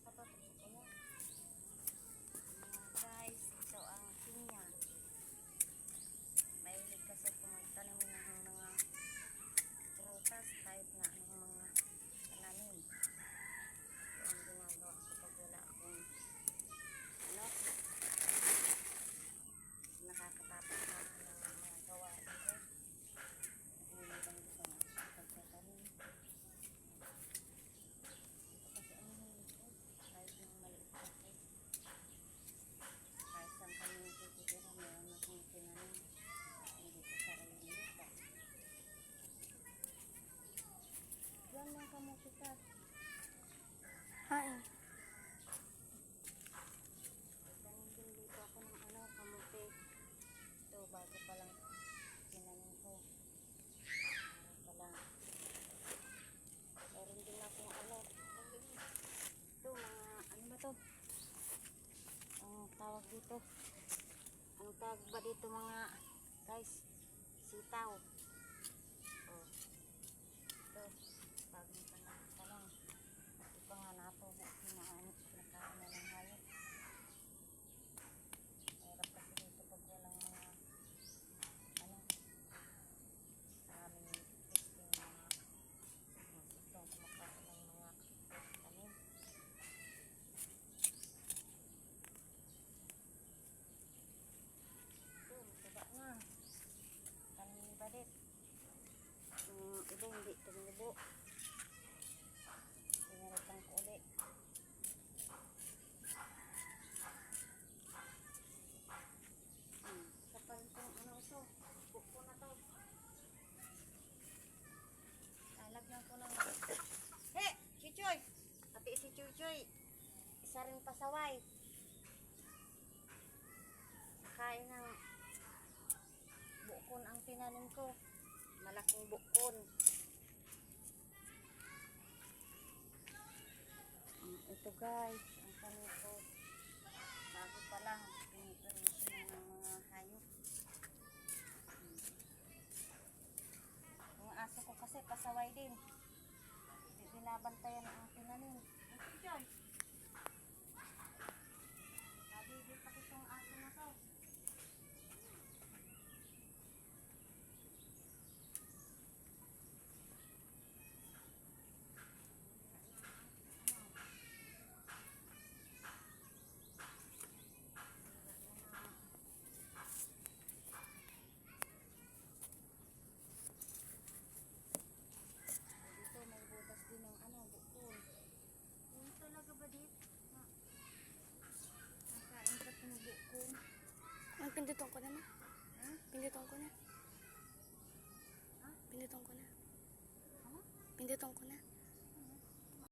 nakatatok sa kuya. Guys, ito ang pinya. Mahilig kasi kung magtanim ng mga prutas kahit na ng mga tananim. Ito ang ginagawa ko pag wala akong nakakatapos na ako ng mga gawain ko. Mahilig ang gusto na sa pagtatanim. Ito kasi ang mahilig ko kahit ng maliit ako. Kahit saan kami nakikitira, mayroon akong tinanim. Hindi ko sariling lupa. Diyan lang kamuti ka. Hain. Tanim din dito ako ng kamuti. Ito, bago pa lang tinanim ko. Para pa lang. Meron din akong ito, mga, ano ba to? Ang tawag dito. Ang tawag ba dito mga guys? Sitaw. Oh. Ito, bagong tanim pa lang. Ito pa nga nato. Kinakain na ng hayop. Mahirap kasi dito pag walang mga aming testing mga gustong kumakain ng mga tanim. Ito, mataba na. Tanim ni Badit. Iba hindi tumubo. Pinalitan ko ulit. Kapal itong ito. Buko na to. Lalagyan ko ng He! Chuchoy! Pati si Chuchoy. Isa rin pasaway. Kain ng bukon ang tinanim ko. Malaking bukon. Ito guys, ang tanim ko. Bago pa lang, pinipermission ng mga hayop. Yung aso ko kasi pasaway din. Binabantayan ang tinanim. Ito dyan. Nabibig pa itong aso na to. Din ng bukon. Yung talaga ba dito? Nakain ka itong bukon. Ang pinduton ko na ma. Ha? Pinduton ko na. Ha? Pinduton ko na. Ha? Pinduton ko na.